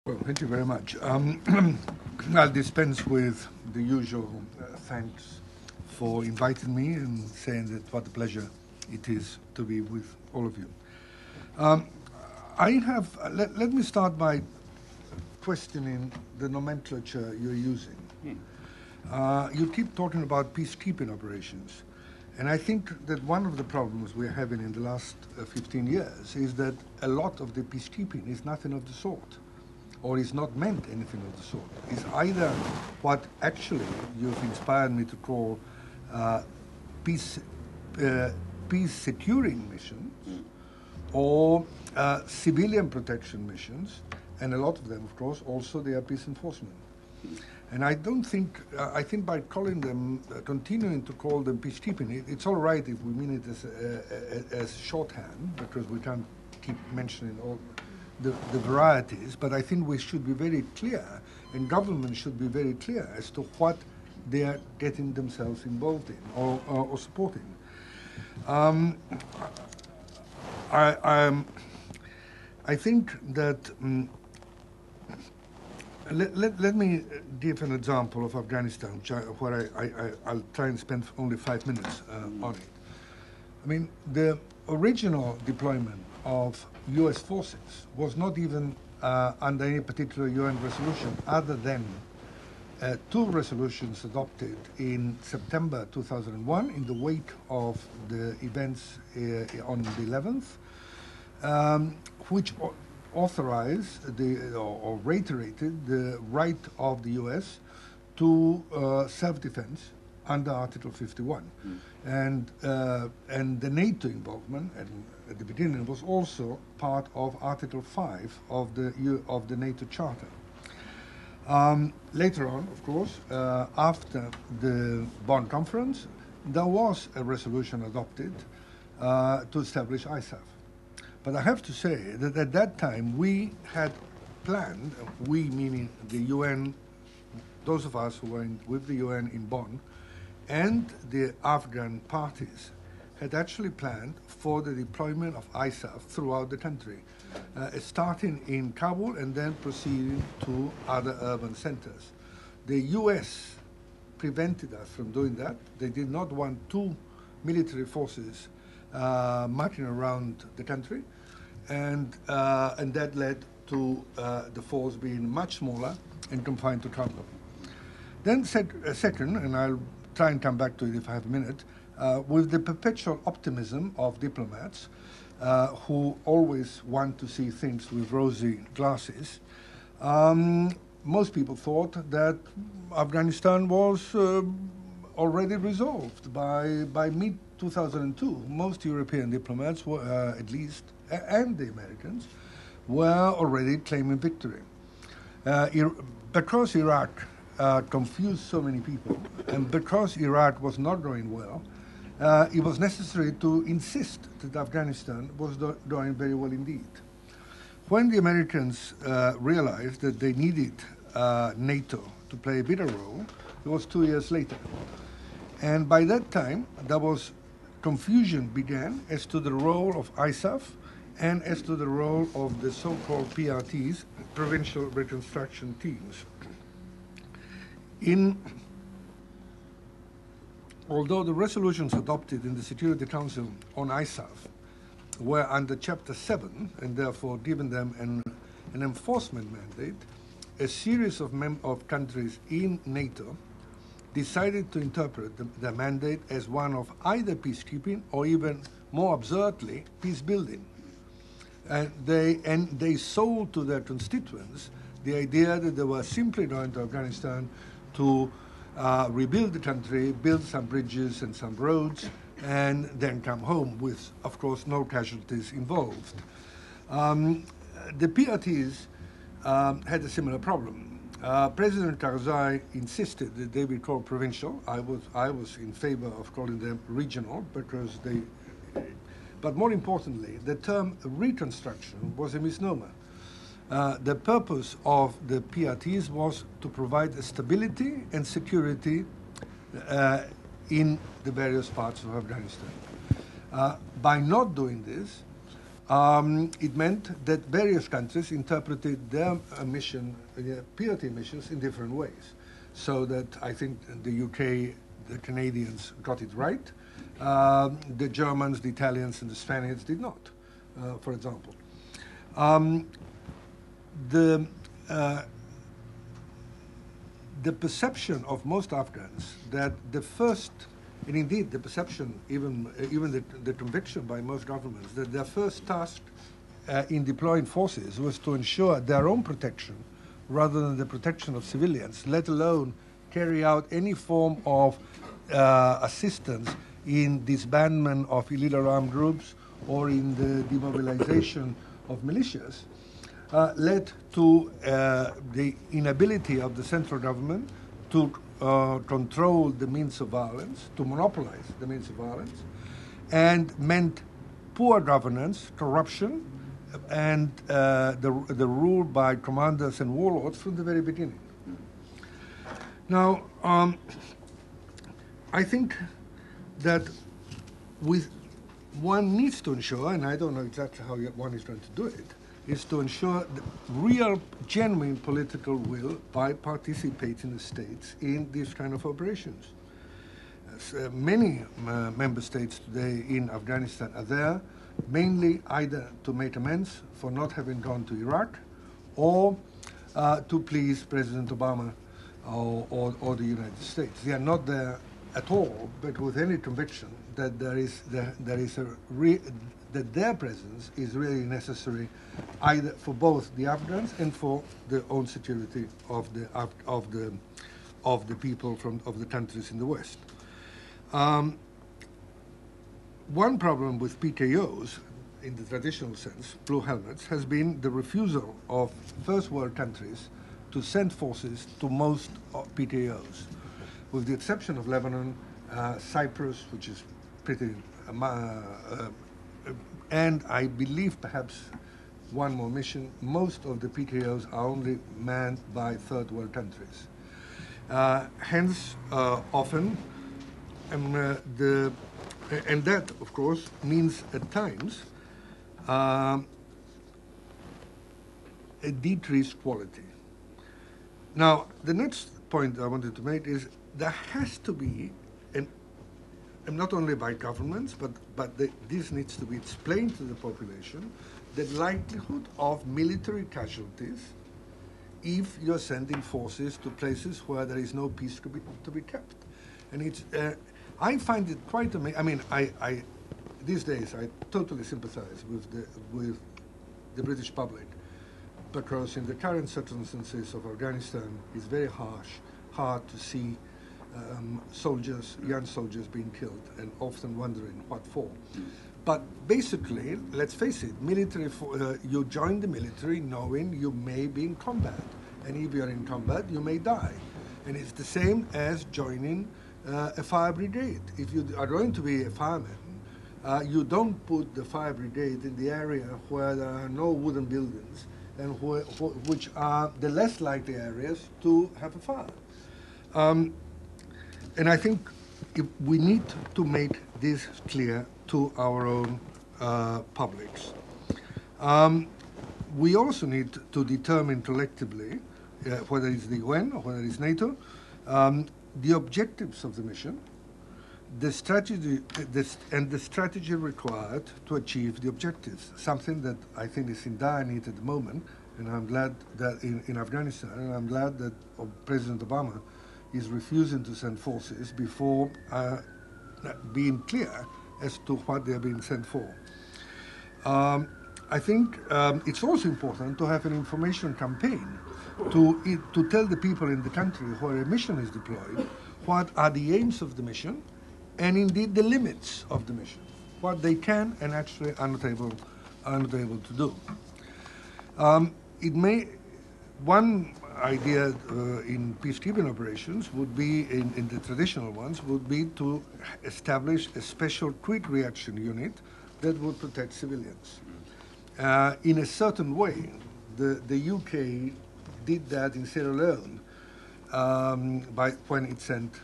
Well, thank you very much. I'll dispense with the usual thanks for inviting me and saying that what a pleasure it is to be with all of you. Let me start by questioning the nomenclature you're using. You keep talking about peacekeeping operations. And I think that one of the problems we're having in the last 15 years is that a lot of the peacekeeping is nothing of the sort, or is not meant anything of the sort. It's either what actually you've inspired me to call peace securing missions, or civilian protection missions, and a lot of them, of course, also they are peace enforcement. And I don't think, I think by calling them, continuing to call them peacekeeping, it's all right if we mean it as shorthand, because we can't keep mentioning all the varieties, but I think we should be very clear, and government should be very clear as to what they are getting themselves involved in or supporting. I think that let me give an example of Afghanistan, where I'll try and spend only 5 minutes on it. I mean, the original deployment of U.S. forces was not even under any particular UN resolution, other than 2 resolutions adopted in September 2001 in the wake of the events on the 11th, which authorized or reiterated the right of the U.S. to self-defense under Article 51. And the NATO involvement, and at the beginning, was also part of Article 5 of the NATO Charter. Later on, of course, after the Bonn Conference, there was a resolution adopted to establish ISAF. But I have to say that at that time we had planned, we meaning the UN, those of us who were with the UN in Bonn, and the Afghan parties had actually planned for the deployment of ISAF throughout the country, starting in Kabul and then proceeding to other urban centers. The US prevented us from doing that. They did not want 2 military forces marching around the country, and that led to the force being much smaller and confined to Kabul. Then second, and I'll try and come back to it if I have a minute, with the perpetual optimism of diplomats who always want to see things with rosy glasses, most people thought that Afghanistan was already resolved by mid-2002. Most European diplomats were, at least, and the Americans, were already claiming victory. Because Iraq confused so many people, and because Iraq was not going well, it was necessary to insist that Afghanistan was doing very well indeed. When the Americans realized that they needed NATO to play a bigger role, it was 2 years later. And by that time, there was confusion began as to the role of ISAF and as to the role of the so-called PRTs, Provincial Reconstruction Teams. Although the resolutions adopted in the Security Council on ISAF were under Chapter 7 and therefore given them an enforcement mandate, a series of countries in NATO decided to interpret the mandate as one of either peacekeeping or even more absurdly, peace building. And they sold to their constituents the idea that they were simply going to Afghanistan to rebuild the country, build some bridges and some roads, and then come home with, of course, no casualties involved. The PRTs had a similar problem. President Karzai insisted that they be called provincial. I was in favor of calling them regional because they. But more importantly, the term reconstruction was a misnomer. The purpose of the PRTs was to provide stability and security in the various parts of Afghanistan. By not doing this, it meant that various countries interpreted their PRT missions in different ways. So that I think the UK, the Canadians got it right. The Germans, the Italians, and the Spaniards did not, for example. The perception of most Afghans that the first, and indeed the perception, even the conviction by most governments, that their first task in deploying forces was to ensure their own protection rather than the protection of civilians, let alone carry out any form of assistance in disbandment of illegal armed groups or in the demobilization of militias, led to the inability of the central government to control the means of violence, to monopolize the means of violence, and meant poor governance, corruption, and the rule by commanders and warlords from the very beginning. Now, I think that one needs to ensure, and I don't know exactly how one is going to do it, is to ensure the real, genuine political will by participating states in these kind of operations. Many member states today in Afghanistan are there, mainly either to make amends for not having gone to Iraq or to please President Obama or the United States. They are not there at all, but with any conviction that that their presence is really necessary, either for both the Afghans and for the own security of the people of the countries in the West. One problem with PKOs, in the traditional sense, blue helmets, has been the refusal of first world countries to send forces to most PKOs, with the exception of Lebanon, Cyprus, which is pretty, and I believe perhaps one more mission. Most of the PKOs are only manned by third world countries. Hence, often, and that, of course, means at times a decreased quality. Now, the next point I wanted to make is there has to be, and not only by governments, but this needs to be explained to the population, the likelihood of military casualties if you're sending forces to places where there is no peace to be kept. And it's, I find it quite amazing. I mean, I these days I totally sympathize with the British public, because in the current circumstances of Afghanistan, it's very hard to see young soldiers being killed, and often wondering what for. But basically, let's face it, you join the military knowing you may be in combat, and if you're in combat, you may die. And it's the same as joining a fire brigade. If you are going to be a fireman, you don't put the fire brigade in the area where there are no wooden buildings, and which are the less likely areas to have a fire. And I think we need to make this clear to our own publics. We also need to determine collectively, whether it's the UN or whether it's NATO, the objectives of the mission, the strategy, and the strategy required to achieve the objectives, something that I think is in dire need at the moment, and I'm glad that in Afghanistan, and I'm glad that President Obama is refusing to send forces before being clear as to what they're being sent for. I think it's also important to have an information campaign to tell the people in the country where a mission is deployed what are the aims of the mission, and indeed the limits of the mission, what they can and actually are not able to do. One idea in peacekeeping operations would be, in the traditional ones, would be to establish a special quick reaction unit that would protect civilians. In a certain way, the UK did that in Sierra Leone when it sent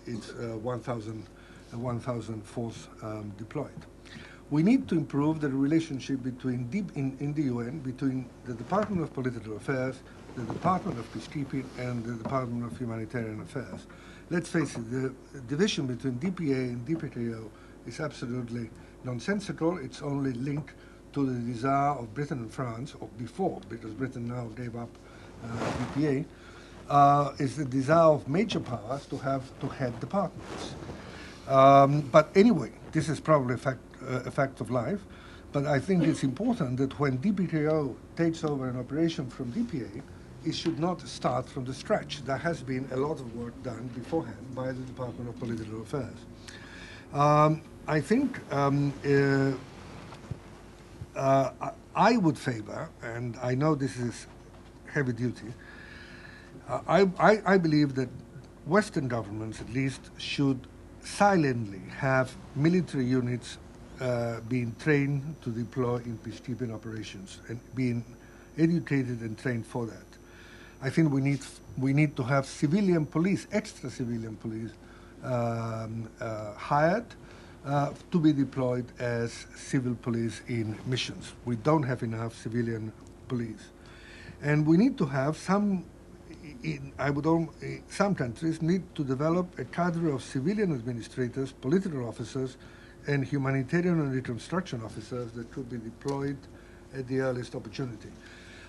its 1,000 force deployed. We need to improve the relationship between in the UN between the Department of Political Affairs, the Department of Peacekeeping, and the Department of Humanitarian Affairs. Let's face it, the division between DPA and DPKO is absolutely nonsensical. It's only linked to the desire of Britain and France, or before, because Britain now gave up DPA, is the desire of major powers to head departments. But anyway, this is probably a fact of life. But I think it's important that when DPKO takes over an operation from DPA, it should not start from the scratch. There has been a lot of work done beforehand by the Department of Political Affairs. I think I would favor, and I know this is heavy duty, I believe that Western governments, at least, should silently have military units being trained to deploy in peacekeeping operations and being educated and trained for that. I think we need to have civilian police, extra civilian police, hired to be deployed as civil police in missions. We don't have enough civilian police, and we need to have some. Some countries need to develop a cadre of civilian administrators, political officers, and humanitarian and reconstruction officers that could be deployed at the earliest opportunity.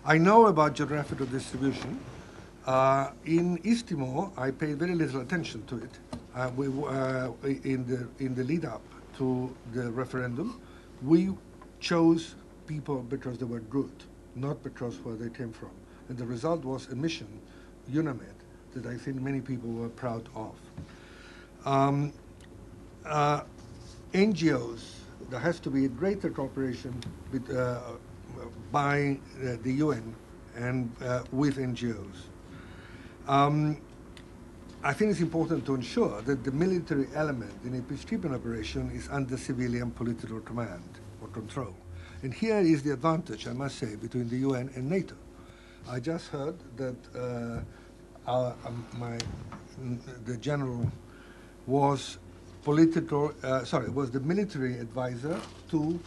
I know about geographical distribution. In East Timor, I paid very little attention to it. In the lead-up to the referendum, we chose people because they were good, not because where they came from. And the result was a mission, UNAMED, that I think many people were proud of. NGOs, there has to be a greater cooperation with, by the UN and with NGOs. I think it's important to ensure that the military element in a peacekeeping operation is under civilian political command or control. And here is the advantage, I must say, between the UN and NATO. I just heard that the general was was the military advisor to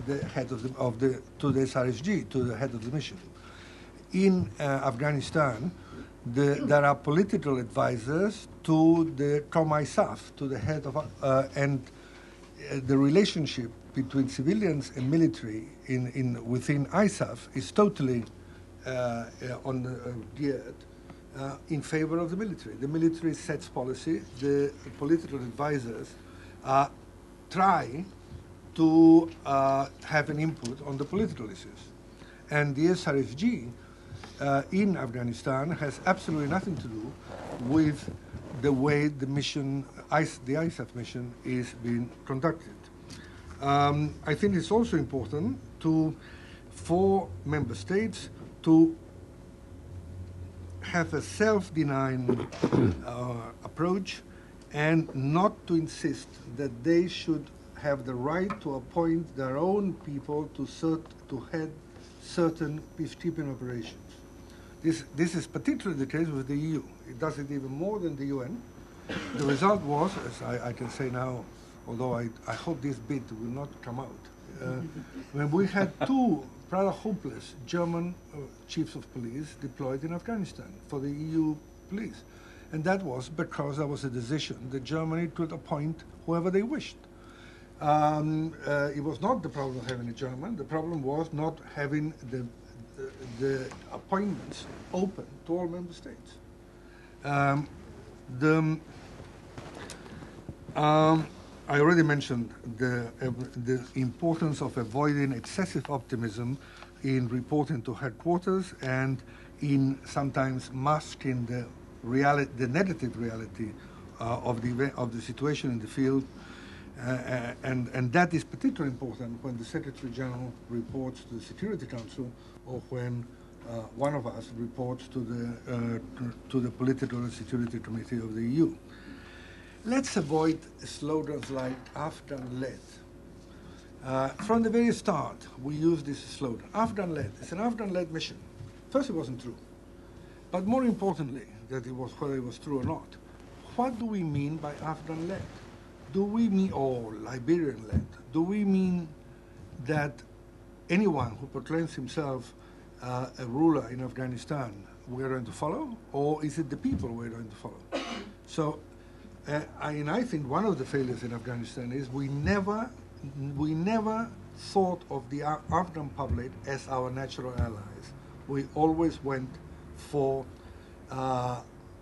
the head to the SRSG, to the head of the mission. In Afghanistan, there are political advisors to the COM-ISAF, to the head of, and the relationship between civilians and military within ISAF is totally geared in favor of the military. The military sets policy. The political advisors try to have an input on the political issues. And the SRSG in Afghanistan has absolutely nothing to do with the way the mission, the ISAF mission, is being conducted. I think it's also important for member states to have a self-denying approach and not to insist that they should have the right to appoint their own people to head certain peacekeeping operations. This is particularly the case with the EU. It does it even more than the UN. The result was, as I can say now, although I hope this bit will not come out, when we had two rather hopeless German chiefs of police deployed in Afghanistan for the EU police. And that was because there was a decision that Germany could appoint whoever they wished. It was not the problem of having a German. The problem was not having the appointments open to all member states. I already mentioned the importance of avoiding excessive optimism in reporting to headquarters and in sometimes masking the negative reality of the situation in the field. And that is particularly important when the Secretary General reports to the Security Council or when one of us reports to the Political and Security Committee of the EU. Let's avoid slogans like Afghan-led. From the very start, we used this slogan, Afghan-led. It's an Afghan-led mission. First, it wasn't true. But more importantly, whether it was true or not, what do we mean by Afghan-led? do we mean, or Liberian-led, do we mean that anyone who proclaims himself a ruler in Afghanistan we're going to follow, or is it the people we're going to follow? So, and I think one of the failures in Afghanistan is we never thought of the Afghan public as our natural allies. We always went for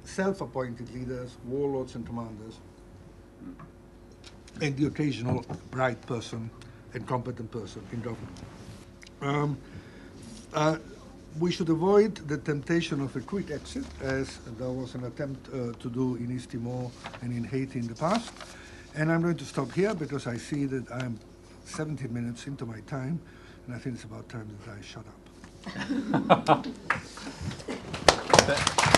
self-appointed leaders, warlords and commanders, and the occasional bright person and competent person in government. We should avoid the temptation of a quick exit, as there was an attempt to do in East Timor and in Haiti in the past. And I'm going to stop here because I see that I'm 17 minutes into my time, and I think it's about time that I shut up.